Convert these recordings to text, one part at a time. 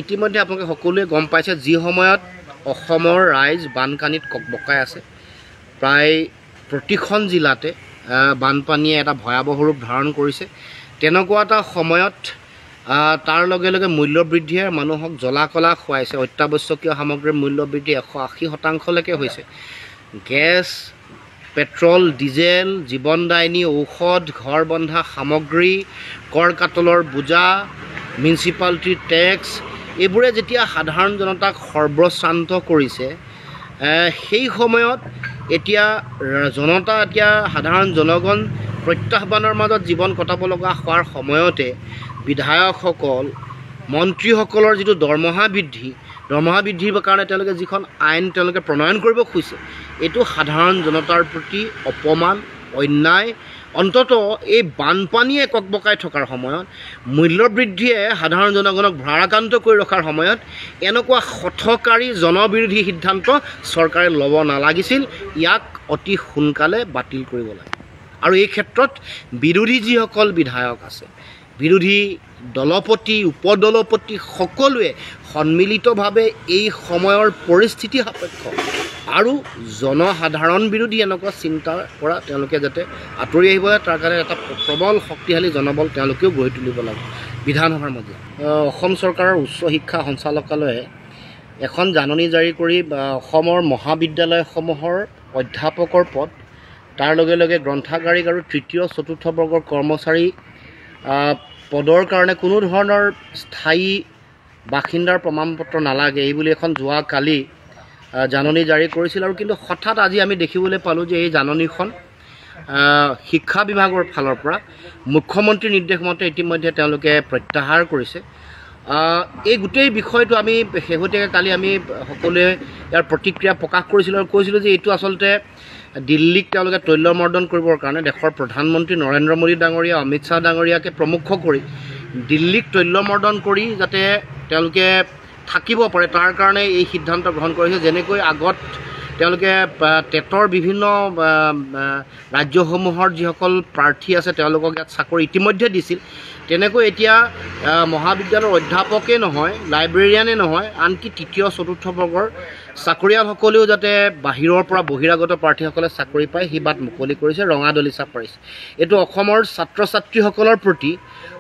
ইতিমধ্যে আপোনালোকে সকলোৱে গম পাইছে যি সময়ত অসমৰ ৰাইজ বানপানীত ককবকাই আছে প্ৰায় প্ৰতিখন জিলাতে বানপানীয়ে এটা ভয়াৱহ ৰূপ ধাৰণ কৰিছে তেনেকুৱা এটা সময়ত তাৰ লগে লগে মূল্য বৃদ্ধিয়ে মানুহক জ্বলা-কলা খুৱাইছে অত্যাৱশ্যকীয় সামগ্ৰীৰ মূল্য বৃদ্ধি 180% হৈছে গেছ পেট্ৰল ডিজেল জীৱনদায়িনী ঔষধ ঘৰ বন্ধা সামগ্ৰী কৰ কাটলৰ বোজা মিউনিচিপালিটিৰ টেক্স এইবোৰে যেতিয়া সাধাৰণ জনতাক সৰ্বশ্ৰান্ত কৰিছে সেই সময়ত এতিয়া জনতা এতিয়া সাধাৰণ জনগণ প্ৰত্যাহ্বানৰ মাজত জীৱন কটাব লগা হোৱাৰ সময়তে বিধায়কসকল মন্ত্ৰীসকলৰ যিটো দৰমহা বৃদ্ধিৰ কাৰণে তেওঁলোকে যিখন আইন তেওঁলোকে প্ৰণয়ন কৰিব খুজিছে এইটো সাধাৰণ জনতাৰ প্ৰতি অপমান অন্যায় অন্ততঃ এই বানপানীয়ে ককবকাই থকাৰ সময়ত মূল্য বৃদ্ধিয়ে সাধাৰণ জনগণক ভাৰাক্ৰান্ত কৰি ৰখাৰ সময়ত এনেকুৱা হঠকাৰী জনবিৰোধী সিদ্ধান্ত চৰকাৰে ল'ব নালাগিছিল ইয়াক অতি সোনকালে বাতিল কৰিব লাগে আৰু এই ক্ষেত্ৰত বিৰোধী যিসকল বিধায়ক আছে বিৰোধী দলপতি উপদলপতি সকলোৱে সন্মিলিতভাৱে এই সময়ৰ পৰিস্থিতি সাপেক্ষ আৰু জনসাধাৰণ বিৰোধী এনেকুৱা চিন্তাৰ পৰা তেওঁলোকে যাতে আঁতৰি আহিব লাগে তাৰ কাৰণে এটা প্ৰবল শক্তিশালী জনবল তেওঁলোকেও গঢ়ি তুলিব লাগে বিধানসভাৰ মাজত অসম চৰকাৰৰ উচ্চ শিক্ষা সঞ্চালকালয়ে এখন জাননী জাৰি কৰি অসমৰ মহাবিদ্যালয়সমূহৰ অধ্যাপকৰ পদ তাৰ লগে লগে গ্ৰন্থাগাৰিক আৰু তৃতীয় চতুৰ্থ বৰ্গৰ কৰ্মচাৰী পদৰ কাৰণে কোনো ধৰণৰ স্থায়ী বাসিন্দাৰ প্ৰমাণপত্ৰ নালাগে এই বুলি এখন যোৱা কালি জাননী জাৰি কৰিছিল আৰু কিন্তু হঠাৎ আজি আমি দেখিবলৈ পালোঁ যে এই জাননীখন শিক্ষা বিভাগৰ ফালৰ পৰা মুখ্যমন্ত্ৰীৰ নিৰ্দেশ মতে ইতিমধ্যে তেওঁলোকে প্ৰত্যাহাৰ কৰিছে এই গোটেই বিষয়টো আমি শেহতীয়াকৈ কালি আমি সকলোৱে ইয়াৰ প্ৰতিক্ৰিয়া প্ৰকাশ কৰিছিলোঁ আৰু কৈছিলোঁ যে এইটো আচলতে দিল্লীক তেওঁলোকে তৈলমৰ্দন কৰিবৰ কাৰণে দেশৰ প্ৰধানমন্ত্ৰী নৰেন্দ্ৰ মোদী ডাঙৰীয়া অমিত শ্বাহ ডাঙৰীয়াকে প্ৰমুখ কৰি দিল্লীক তৈলমৰ্দন কৰি যাতে তেওঁলোকে থাকিব পাৰে তাৰ কাৰণে এই সিদ্ধান্ত গ্ৰহণ কৰিছে যেনেকৈ আগত তেওঁলোকে টেটৰ বিভিন্ন ৰাজ্যসমূহৰ যিসকল প্ৰাৰ্থী আছে তেওঁলোকক ইয়াত চাকৰি ইতিমধ্যে দিছিল তেনেকৈ এতিয়া মহাবিদ্যালয়ৰ অধ্যাপকেই নহয় লাইব্ৰেৰিয়ানে নহয় আনকি তৃতীয় চতুৰ্থ বৰ্গৰ চাকৰিয়ালসকলেও যাতে বাহিৰৰ পৰা বহিৰাগত প্ৰাৰ্থীসকলে চাকৰি পায় সেই বাট মুকলি কৰিছে ৰঙা দলিচা পাৰিছে এইটো অসমৰ ছাত্ৰ ছাত্ৰীসকলৰ প্ৰতি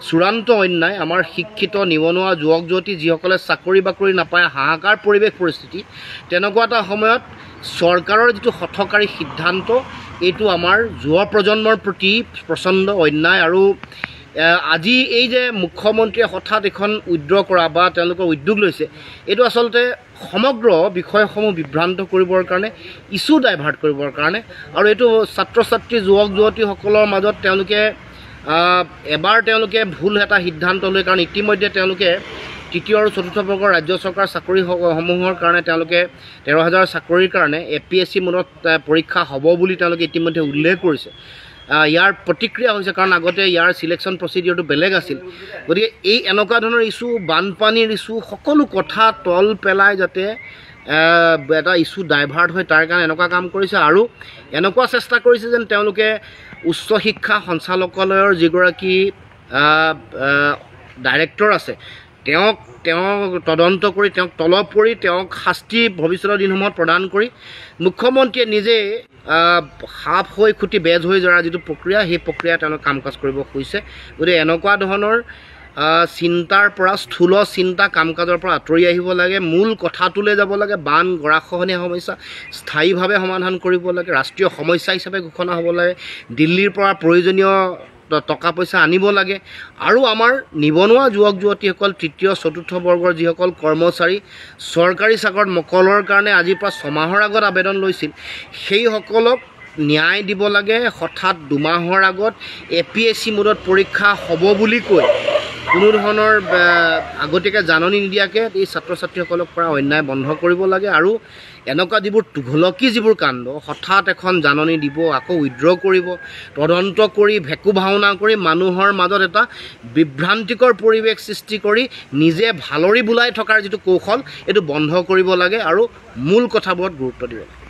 চূড়ান্ত অন্যায় আমাৰ শিক্ষিত নিবনুৱা যুৱক যুৱতী যিসকলে চাকৰি বাকৰি নাপায় হাহাকাৰ পৰিৱেশ পৰিস্থিতি তেনেকুৱা এটা সময়ত চৰকাৰৰ যিটো হঠকাৰী সিদ্ধান্ত এইটো আমাৰ যুৱ প্ৰজন্মৰ প্ৰতি প্ৰচণ্ড অন্যায় আৰু আজি এই যে মুখ্যমন্ত্ৰীয়ে হঠাৎ এখন উইড্ৰ কৰা বা তেওঁলোকৰ উদ্যোগ লৈছে এইটো আচলতে সমগ্ৰ বিষয়সমূহ বিভ্ৰান্ত কৰিবৰ কাৰণে ইছ্যু ডাইভাৰ্ট কৰিবৰ কাৰণে আৰু এইটো ছাত্ৰ ছাত্ৰী যুৱক যুৱতীসকলৰ মাজত তেওঁলোকে এবাৰ তেওঁলোকে ভুল এটা সিদ্ধান্ত লৈ কাৰণ ইতিমধ্যে তেওঁলোকে তৃতীয় আৰু চতুৰ্থ বৰ্গৰ ৰাজ্য চৰকাৰ চাকৰিসমূহৰ কাৰণে তেওঁলোকে 13,000 চাকৰিৰ কাৰণে APSC মূলত পৰীক্ষা হ'ব বুলি তেওঁলোকে ইতিমধ্যে উল্লেখ কৰিছে ইয়াৰ প্ৰতিক্ৰিয়া হৈছে কাৰণ আগতে ইয়াৰ সিলেকশ্যন প্ৰচিডিউৰটো বেলেগ আছিল গতিকে এই এনেকুৱা ধৰণৰ ইছ্যু বানপানীৰ ইছ্যু সকলো কথা তল পেলাই যাতে এটা ইছ্যু ডাইভাৰ্ট হয় তাৰ কাৰণে এনেকুৱা কাম কৰিছে আৰু এনেকুৱা চেষ্টা কৰিছে যেন তেওঁলোকে উচ্চ শিক্ষা সঞ্চালকালয়ৰ যিগৰাকী ডাইৰেক্টৰ আছে তেওঁ তদন্ত কৰি তেওঁক তলব কৰি তেওঁক শাস্তি ভৱিষ্যতৰ দিনসমূহত প্ৰদান কৰি মুখ্যমন্ত্ৰীয়ে নিজে সাপ হৈ খুটি বেজ হৈ যোৱাৰ যিটো প্ৰক্ৰিয়া সেই প্ৰক্ৰিয়া তেওঁলোকে কাম কাজ কৰিব খুজিছে গতিকে এনেকুৱা ধৰণৰ চিন্তাৰ পৰা স্থূল চিন্তা কাম কাজৰ পৰা আঁতৰি আহিব লাগে মূল কথাটোলৈ যাব লাগে বান গৰাখহনীয়া সমস্যা স্থায়ীভাৱে সমাধান কৰিব লাগে ৰাষ্ট্ৰীয় সমস্যা হিচাপে ঘোষণা হ'ব লাগে দিল্লীৰ পৰা প্ৰয়োজনীয় টকা পইচা আনিব লাগে আৰু আমাৰ নিবনুৱা যুৱক যুৱতীসকল তৃতীয় চতুৰ্থ বৰ্গৰ যিসকল কৰ্মচাৰী চৰকাৰী চাকৰিত মকলৰ কাৰণে আজিৰ পৰা 6 মাহৰ আগত আবেদন লৈছিল সেইসকলক ন্যায় দিব লাগে হঠাৎ 2 মাহৰ আগত APSC মোডত পৰীক্ষা হ'ব বুলি কৈ কোনো ধৰণৰ আগতীয়াকৈ জাননী নিদিয়াকৈ এই ছাত্ৰ ছাত্ৰীসকলক পৰা অন্যায় বন্ধ কৰিব লাগে আৰু এনেকুৱা যিবোৰ তুঘলকি যিবোৰ কাণ্ড হঠাৎ এখন জাননী দিব আকৌ উইড্ৰ কৰিব তদন্ত কৰি ভেকু ভাওনা কৰি মানুহৰ মাজত এটা বিভ্ৰান্তিকৰ পৰিৱেশ সৃষ্টি কৰি নিজে ভালৰি বুলাই থকাৰ যিটো কৌশল এইটো বন্ধ কৰিব লাগে আৰু মূল কথাবোৰত গুৰুত্ব দিব লাগে